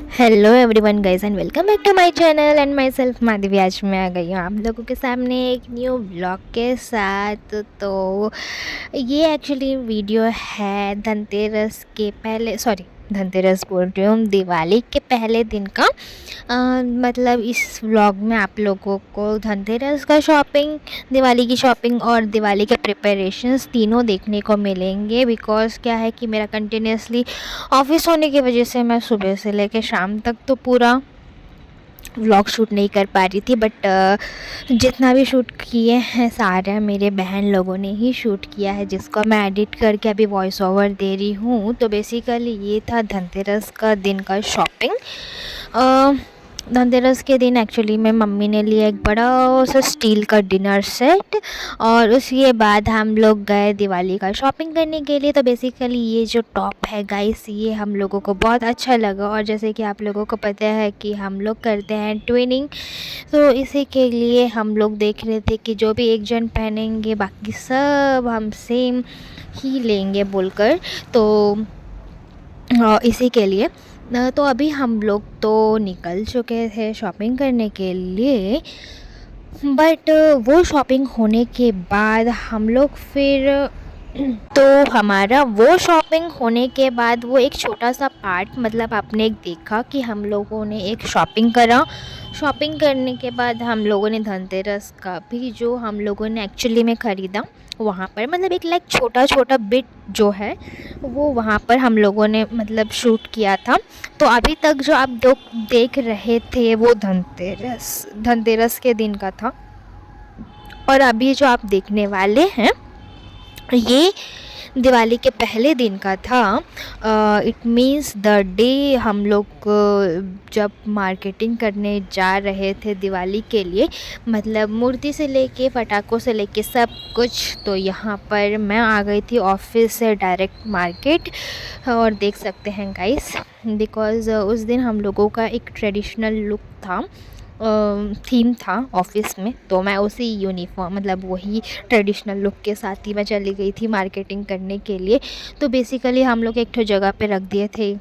Hello everyone guys and welcome back to my channel and myself Madhavi. आज मैं आ गई हूँ आप लोगों के सामने एक न्यू ब्लॉग के साथ। तो ये एक्चुअली वीडियो है धनतेरस के पहले, सॉरी धनतेरस बोल रही हूँ, दिवाली के पहले दिन का। मतलब इस व्लॉग में आप लोगों को धनतेरस का शॉपिंग, दिवाली की शॉपिंग और दिवाली के प्रिपरेशंस तीनों देखने को मिलेंगे। बिकॉज़ क्या है कि मेरा कंटिन्यूसली ऑफिस होने की वजह से मैं सुबह से लेकर शाम तक तो पूरा व्लॉग शूट नहीं कर पा रही थी। बट जितना भी शूट किए हैं सारा मेरे बहन लोगों ने ही शूट किया है, जिसको मैं एडिट करके अभी वॉइस ओवर दे रही हूँ। तो बेसिकली ये था धनतेरस का दिन का शॉपिंग। धनतेरस के दिन एक्चुअली में मम्मी ने लिया एक बड़ा सा स्टील का डिनर सेट, और उसके बाद हम लोग गए दिवाली का शॉपिंग करने के लिए। तो बेसिकली ये जो टॉप है गाइस, ये हम लोगों को बहुत अच्छा लगा। और जैसे कि आप लोगों को पता है कि हम लोग करते हैं ट्विनिंग, तो इसी के लिए हम लोग देख रहे थे कि जो भी एक जन पहनेंगे बाकी सब हम सेम ही लेंगे बोलकर। तो इसी के लिए तो अभी हम लोग तो निकल चुके थे शॉपिंग करने के लिए। बट वो शॉपिंग होने के बाद हम लोग फिर तो हमारा वो शॉपिंग होने के बाद वो एक छोटा सा पार्ट, मतलब आपने एक देखा कि हम लोगों ने एक शॉपिंग करा। शॉपिंग करने के बाद हम लोगों ने धनतेरस का भी जो हम लोगों ने एक्चुअली में ख़रीदा वहाँ पर, मतलब एक लाइक छोटा छोटा बिट जो है वो वहाँ पर हम लोगों ने मतलब शूट किया था। तो अभी तक जो आप लोग देख रहे थे वो धनतेरस के दिन का था, और अभी जो आप देखने वाले हैं ये दिवाली के पहले दिन का था। इट मीन्स द डे हम लोग जब मार्केटिंग करने जा रहे थे दिवाली के लिए, मतलब मूर्ति से लेके पटाखों से लेके सब कुछ। तो यहाँ पर मैं आ गई थी ऑफिस से डायरेक्ट मार्केट, और देख सकते हैं गाइस, बिकॉज़ उस दिन हम लोगों का एक ट्रेडिशनल लुक था, थीम था ऑफिस में। तो मैं उसी यूनिफॉर्म, मतलब वही ट्रेडिशनल लुक के साथ ही मैं चली गई थी मार्केटिंग करने के लिए। तो बेसिकली हम लोग एक ठो जगह पे रख दिए थे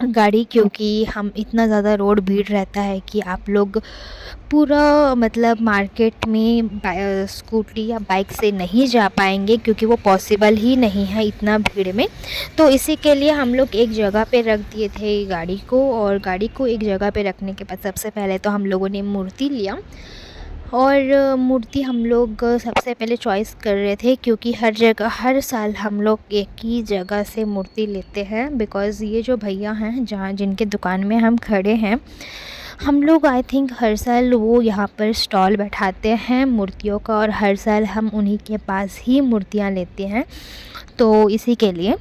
गाड़ी, क्योंकि हम इतना ज़्यादा रोड भीड़ रहता है कि आप लोग पूरा मतलब मार्केट में स्कूटी या बाइक से नहीं जा पाएंगे, क्योंकि वो पॉसिबल ही नहीं है इतना भीड़ में। तो इसी के लिए हम लोग एक जगह पे रख दिए थे गाड़ी को, और गाड़ी को एक जगह पे रखने के बाद सबसे पहले तो हम लोगों ने मूर्ति लिया। और मूर्ति हम लोग सबसे पहले चॉइस कर रहे थे, क्योंकि हर जगह हर साल हम लोग एक ही जगह से मूर्ति लेते हैं। बिकॉज़ ये जो भैया हैं जहाँ जिनके दुकान में हम खड़े हैं, हम लोग आई थिंक हर साल वो यहाँ पर स्टॉल बैठाते हैं मूर्तियों का, और हर साल हम उन्हीं के पास ही मूर्तियाँ लेते हैं। तो इसी के लिए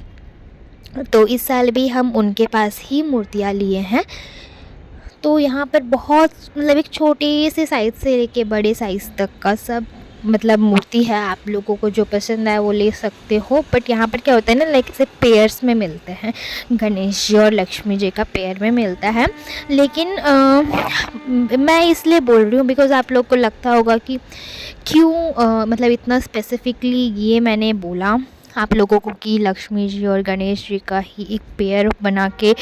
तो इस साल भी हम उनके पास ही मूर्तियाँ लिए हैं। तो यहाँ पर बहुत मतलब एक छोटे से साइज़ से लेके बड़े साइज़ तक का सब मतलब मूर्ति है। आप लोगों को जो पसंद आए वो ले सकते हो। बट यहाँ पर क्या होता है ना, लाइक इसे पेयर्स में मिलते हैं, गणेश जी और लक्ष्मी जी का पेयर में मिलता है। लेकिन मैं इसलिए बोल रही हूँ बिकॉज़ आप लोग को लगता होगा कि क्यों मतलब इतना स्पेसिफिकली ये मैंने बोला आप लोगों को कि लक्ष्मी जी और गणेश जी का ही एक पेयर बना के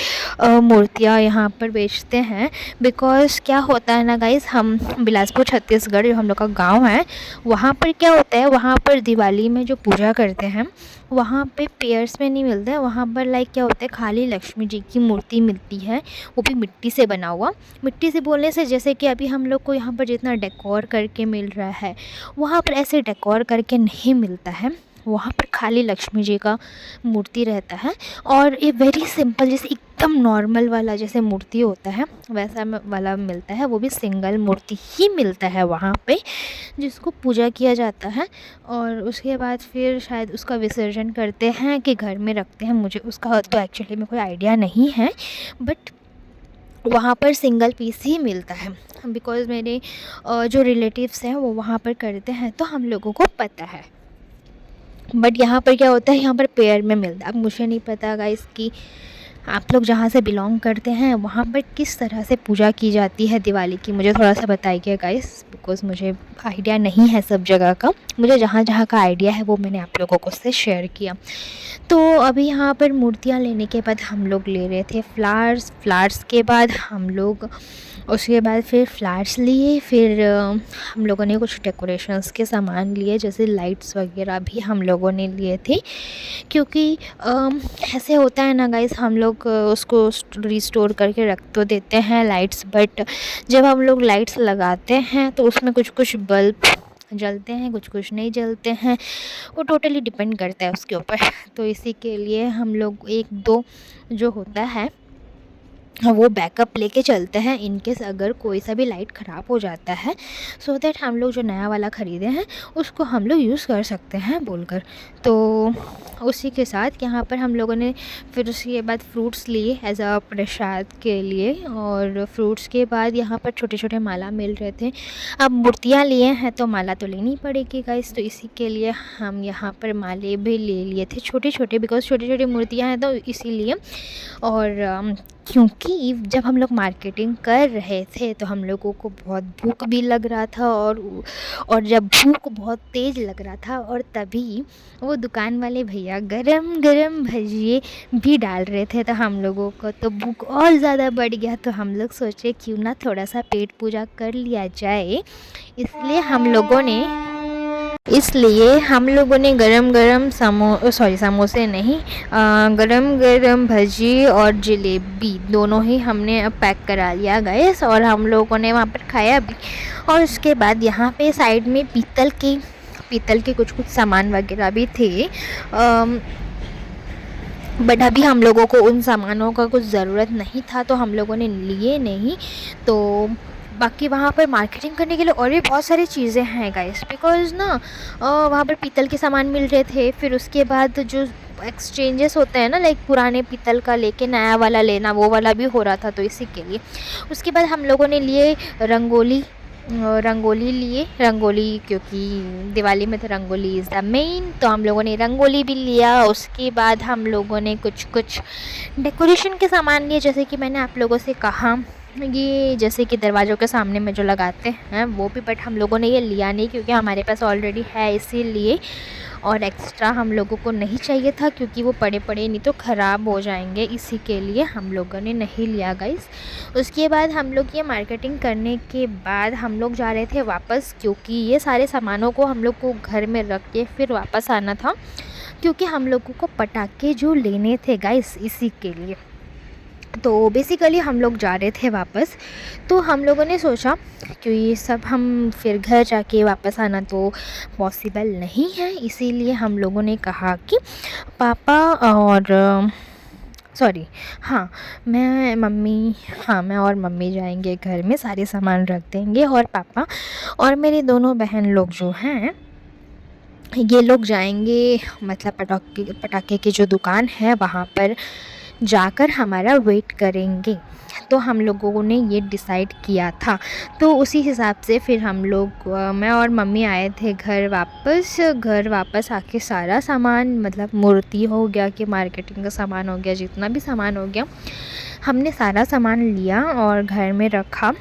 मूर्तियाँ यहाँ पर बेचते हैं। बिकॉज़ क्या होता है ना गाइस, हम बिलासपुर छत्तीसगढ़ जो हम लोग का गांव है, वहाँ पर क्या होता है, वहाँ पर दिवाली में जो पूजा करते हैं वहाँ पे पेयर्स में नहीं मिलता है। वहाँ पर लाइक क्या होता है, खाली लक्ष्मी जी की मूर्ति मिलती है, वो भी मिट्टी से बना हुआ। मिट्टी से बोलने से जैसे कि अभी हम लोग को यहाँ पर जितना डेकोर करके मिल रहा है, वहाँ पर ऐसे डेकोर करके नहीं मिलता है। वहाँ पर खाली लक्ष्मी जी का मूर्ति रहता है, और ये वेरी सिंपल जैसे एकदम नॉर्मल वाला जैसे मूर्ति होता है वैसा वाला मिलता है। वो भी सिंगल मूर्ति ही मिलता है वहाँ पे, जिसको पूजा किया जाता है, और उसके बाद फिर शायद उसका विसर्जन करते हैं कि घर में रखते हैं, मुझे उसका तो एक्चुअली में कोई आइडिया नहीं है। बट वहाँ पर सिंगल पीस ही मिलता है, बिकॉज़ मेरे जो रिलेटिव्स हैं वो वहाँ पर करते हैं, तो हम लोगों को पता है। बट यहाँ पर क्या होता है, यहाँ पर पेयर में मिलता है। अब मुझे नहीं पता गाइस कि आप लोग जहाँ से बिलोंग करते हैं वहाँ पर किस तरह से पूजा की जाती है दिवाली की, मुझे थोड़ा सा बताइए गाइस, बिकॉज़ मुझे आइडिया नहीं है सब जगह का। मुझे जहाँ जहाँ का आइडिया है वो मैंने आप लोगों को से शेयर किया। तो अभी यहाँ पर मूर्तियाँ लेने के बाद हम लोग ले रहे थे फ्लावर्स के बाद हम लोग उसके बाद फिर फ्लावर्स लिए, फिर हम लोगों ने कुछ डेकोरेशंस के सामान लिए, जैसे लाइट्स वगैरह भी हम लोगों ने लिए थे। क्योंकि ऐसे होता है ना गाइस, हम लोग उसको रिस्टोर करके रख तो देते हैं लाइट्स, बट जब हम लोग लाइट्स लगाते हैं तो उसमें कुछ कुछ बल्ब जलते हैं, कुछ कुछ नहीं जलते हैं, वो टोटली डिपेंड करता है उसके ऊपर। तो इसी के लिए हम लोग एक दो जो होता है वो बैकअप लेके चलते हैं, इन केस अगर कोई सा भी लाइट ख़राब हो जाता है, सो दैट हम लोग जो नया वाला ख़रीदे हैं उसको हम लोग यूज़ कर सकते हैं बोलकर। तो उसी के साथ यहाँ पर हम लोगों ने फिर उसके बाद फ्रूट्स लिए एज अ प्रसाद के लिए, और फ्रूट्स के बाद यहाँ पर छोटे छोटे माला मिल रहे थे। अब मूर्तियाँ लिए हैं तो माला तो लेनी पड़ेगी गाइस, तो इसी के लिए हम यहाँ पर माले भी ले लिए थे छोटे छोटे, बिकॉज़ छोटी छोटी मूर्तियाँ हैं तो इसीलिए। और क्योंकि जब हम लोग मार्केटिंग कर रहे थे तो हम लोगों को बहुत भूख भी लग रहा था, और जब भूख बहुत तेज़ लग रहा था और तभी वो दुकान वाले भैया गरम गरम भजिए भी डाल रहे थे, तो हम लोगों को तो भूख और ज़्यादा बढ़ गया। तो हम लोग सोचे क्यों ना थोड़ा सा पेट पूजा कर लिया जाए, इसलिए हम लोगों ने गरम गरम समोसे नहीं, गरम गरम भजी और जलेबी दोनों ही हमने पैक करा लिया गाइस, और हम लोगों ने वहाँ पर खाया भी। और उसके बाद यहाँ पे साइड में पीतल के कुछ कुछ सामान वगैरह भी थे, बट अभी हम लोगों को उन सामानों का कुछ ज़रूरत नहीं था तो हम लोगों ने लिए नहीं। तो बाकी वहाँ पर मार्केटिंग करने के लिए और भी बहुत सारी चीज़ें हैं गाइस, बिकॉज़ ना वहाँ पर पीतल के सामान मिल रहे थे, फिर उसके बाद जो एक्सचेंजेस होते हैं ना, लाइक पुराने पीतल का लेके नया वाला लेना, वो वाला भी हो रहा था, तो इसी के लिए। उसके बाद हम लोगों ने लिए रंगोली क्योंकि दिवाली में तो रंगोली इज़ द मेन, तो हम लोगों ने रंगोली भी लिया। उसके बाद हम लोगों ने कुछ कुछ डेकोरेशन के सामान लिए, जैसे कि मैंने आप लोगों से कहा ये जैसे कि दरवाज़ों के सामने में जो लगाते हैं वो भी, बट हम लोगों ने ये लिया नहीं क्योंकि हमारे पास ऑलरेडी है इसीलिए, और एक्स्ट्रा हम लोगों को नहीं चाहिए था क्योंकि वो पड़े पड़े नहीं तो ख़राब हो जाएंगे, इसी के लिए हम लोगों ने नहीं लिया गाइस। उसके बाद हम लोग ये मार्केटिंग करने के बाद हम लोग जा रहे थे वापस, क्योंकि ये सारे सामानों को हम लोग को घर में रख के फिर वापस आना था, क्योंकि हम लोगों को पटाखे जो लेने थे गाइस, इसी के लिए। तो बेसिकली हम लोग जा रहे थे वापस, तो हम लोगों ने सोचा कि ये सब हम फिर घर जाके वापस आना तो पॉसिबल नहीं है, इसीलिए हम लोगों ने कहा कि पापा और सॉरी हाँ मैं और मम्मी जाएंगे घर में, सारे सामान रख देंगे, और पापा और मेरी दोनों बहन लोग जो हैं ये लोग जाएंगे, मतलब पटाखे की जो दुकान है वहाँ पर जाकर हमारा वेट करेंगे। तो हम लोगों ने ये डिसाइड किया था, तो उसी हिसाब से फिर हम लोग मैं और मम्मी आए थे घर वापस आके सारा सामान, मतलब मूर्ति हो गया कि मार्केटिंग का सामान हो गया, जितना भी सामान हो गया हमने सारा सामान लिया और घर में रखा।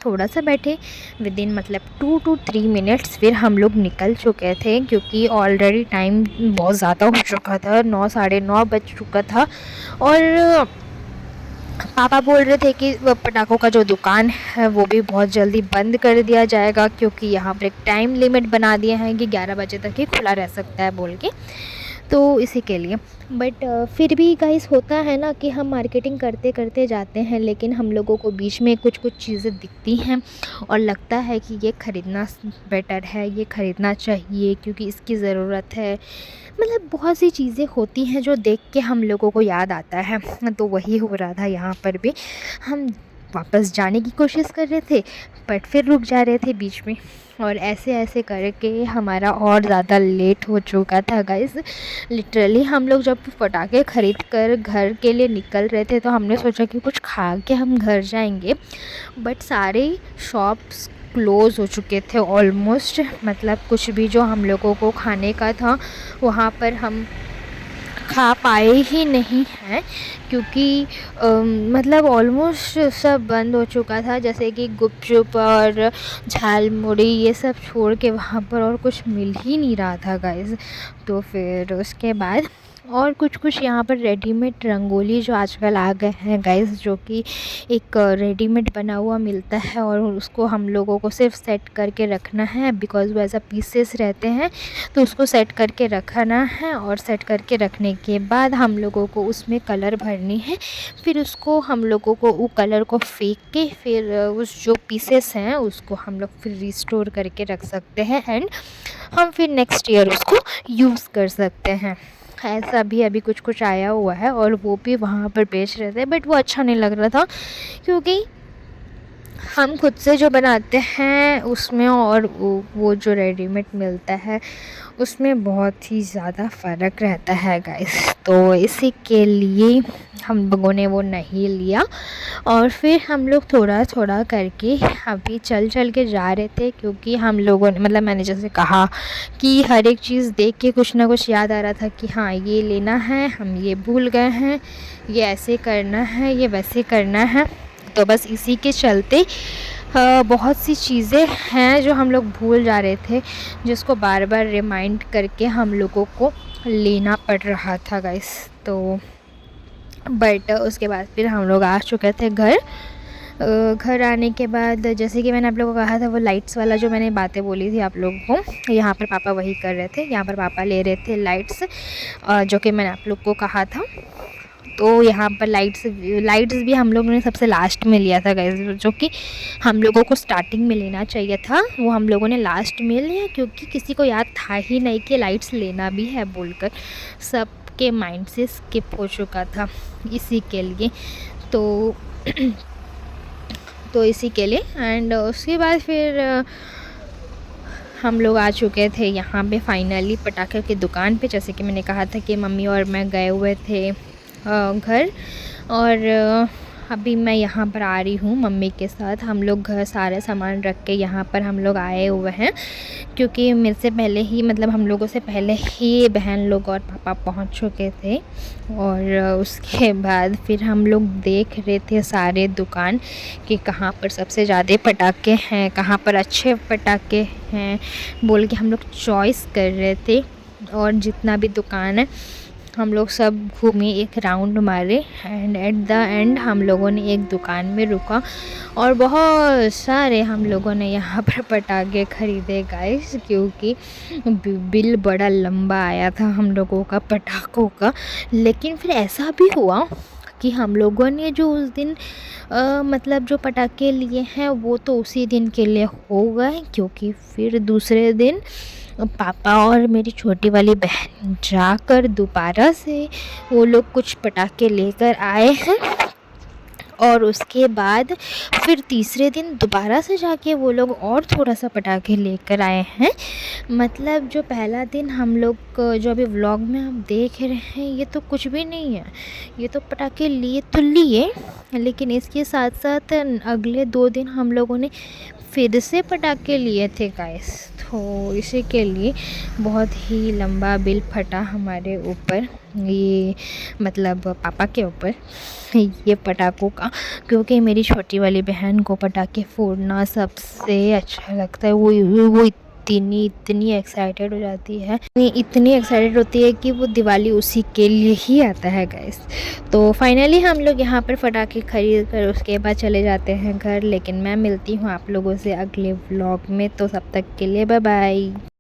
थोड़ा सा बैठे, विदिन मतलब 2 to 3 मिनट्स फिर हम लोग निकल चुके थे, क्योंकि ऑलरेडी टाइम बहुत ज़्यादा हो चुका था, 9 साढ़े 9 बज चुका था। और पापा बोल रहे थे कि पटाखों का जो दुकान है वो भी बहुत जल्दी बंद कर दिया जाएगा, क्योंकि यहाँ पर एक टाइम लिमिट बना दिए हैं कि 11 बजे तक ही खुला रह सकता है बोल के, तो इसी के लिए। बट फिर भी गाइस होता है ना कि हम मार्केटिंग करते करते जाते हैं, लेकिन हम लोगों को बीच में कुछ कुछ चीज़ें दिखती हैं और लगता है कि ये ख़रीदना बेटर है, ये ख़रीदना चाहिए क्योंकि इसकी ज़रूरत है। मतलब बहुत सी चीज़ें होती हैं जो देख के हम लोगों को याद आता है, तो वही हो रहा था यहाँ पर भी। हम वापस जाने की कोशिश कर रहे थे बट फिर रुक जा रहे थे बीच में, और ऐसे ऐसे करके हमारा और ज़्यादा लेट हो चुका था गाइस। लिटरली हम लोग जब पटाखे ख़रीद कर घर के लिए निकल रहे थे तो हमने सोचा कि कुछ खा के हम घर जाएंगे, बट सारे शॉप्स क्लोज़ हो चुके थे ऑलमोस्ट। मतलब कुछ भी जो हम लोगों को खाने का था वहाँ पर हम खा पाए ही नहीं हैं, क्योंकि मतलब ऑलमोस्ट सब बंद हो चुका था, जैसे कि गुपचुप और झालमुड़ी ये सब छोड़ के वहाँ पर और कुछ मिल ही नहीं रहा था गाइस। तो फिर उसके बाद और कुछ यहाँ पर रेडीमेड रंगोली जो आजकल आ गए हैं गाइस, जो कि एक रेडीमेड बना हुआ मिलता है और उसको हम लोगों को सिर्फ सेट करके रखना है, बिकॉज़ वो ऐसा पीसेस रहते हैं, तो उसको सेट करके रखना है और सेट करके रखने के बाद हम लोगों को उसमें कलर भरनी है। फिर उसको हम लोगों को वो कलर को फेंक के फिर उस जो पीसेस हैं उसको हम लोग फिर रिस्टोर करके रख सकते हैं एंड हम फिर नेक्स्ट ईयर उसको यूज़ कर सकते हैं। ऐसा भी अभी कुछ आया हुआ है और वो भी वहाँ पर बेच रहे थे, बट वो अच्छा नहीं लग रहा था, क्योंकि हम खुद से जो बनाते हैं उसमें और वो जो रेडीमेड मिलता है उसमें बहुत ही ज़्यादा फ़र्क रहता है गाइस। तो इसी के लिए हम लोगों ने वो नहीं लिया और फिर हम लोग थोड़ा थोड़ा करके अभी चल के जा रहे थे, क्योंकि हम लोगों ने मतलब मैंने जैसे कहा कि हर एक चीज़ देख के कुछ ना कुछ याद आ रहा था कि हाँ ये लेना है, हम ये भूल गए हैं, ये ऐसे करना है, ये वैसे करना है। तो बस इसी के चलते बहुत सी चीज़ें हैं जो हम लोग भूल जा रहे थे, जिसको बार बार रिमाइंड करके हम लोगों को लेना पड़ रहा था गाइस। तो बट उसके बाद फिर हम लोग आ चुके थे घर। घर आने के बाद जैसे कि मैंने आप लोगों को कहा था वो लाइट्स वाला जो मैंने बातें बोली थी आप लोगों को, यहाँ पर पापा वही कर रहे थे। यहाँ पर पापा ले रहे थे लाइट्स, जो कि मैंने आप लोग को कहा था। तो यहाँ पर लाइट्स भी हम लोगों ने सबसे लास्ट में लिया था गाइस, जो कि हम लोगों को स्टार्टिंग में लेना चाहिए था, वो हम लोगों ने लास्ट में लिया, क्योंकि किसी को याद था ही नहीं कि लाइट्स लेना भी है बोलकर, सबके माइंड से स्किप हो चुका था इसी के लिए। तो इसी के लिए एंड उसके बाद फिर हम लोग आ चुके थे यहाँ पे फाइनली पटाखे की दुकान पे। जैसे कि मैंने कहा था कि मम्मी और मैं गए हुए थे घर, और अभी मैं यहाँ पर आ रही हूँ मम्मी के साथ। हम लोग घर सारे सामान रख के यहाँ पर हम लोग आए हुए हैं, क्योंकि मेरे से पहले ही मतलब हम लोगों से पहले ही बहन लोग और पापा पहुँच चुके थे। और उसके बाद फिर हम लोग देख रहे थे सारे दुकान कि कहाँ पर सबसे ज़्यादा पटाखे हैं, कहाँ पर अच्छे पटाखे हैं बोल के हम लोग चॉइस कर रहे थे। और जितना भी दुकान है हम लोग सब घूमे, एक राउंड मारे एंड एट द एंड हम लोगों ने एक दुकान में रुका और बहुत सारे हम लोगों ने यहाँ पर पटाखे ख़रीदे गाइस, क्योंकि बिल बड़ा लंबा आया था हम लोगों का पटाखों का। लेकिन फिर ऐसा भी हुआ कि हम लोगों ने जो उस दिन मतलब जो पटाखे लिए हैं वो तो उसी दिन के लिए हो गए, क्योंकि फिर दूसरे दिन पापा और मेरी छोटी वाली बहन जाकर दोबारा से वो लोग कुछ पटाखे लेकर आए हैं। और उसके बाद फिर तीसरे दिन दोबारा से जाके वो लोग और थोड़ा सा पटाखे लेकर आए हैं। मतलब जो पहला दिन हम लोग जो अभी व्लॉग में हम देख रहे हैं ये तो कुछ भी नहीं है, ये तो पटाखे लिए तो लिए, लेकिन इसके साथ साथ अगले 2 दिन हम लोगों ने फिर से पटाखे लिए थे गाइस। तो इसी के लिए बहुत ही लंबा बिल फटा हमारे ऊपर, ये मतलब पापा के ऊपर ये पटाखों का, क्योंकि मेरी छोटी वाली बहन को पटाखे फोड़ना सबसे अच्छा लगता है। वो इतनी एक्साइटेड हो जाती है, इतनी एक्साइटेड होती है कि वो दिवाली उसी के लिए ही आता है गाइस। तो फाइनली हम लोग यहाँ पर पटाखे खरीद कर उसके बाद चले जाते हैं घर। लेकिन मैं मिलती हूँ आप लोगों से अगले व्लॉग में, तो तब तक के लिए बाय बाय।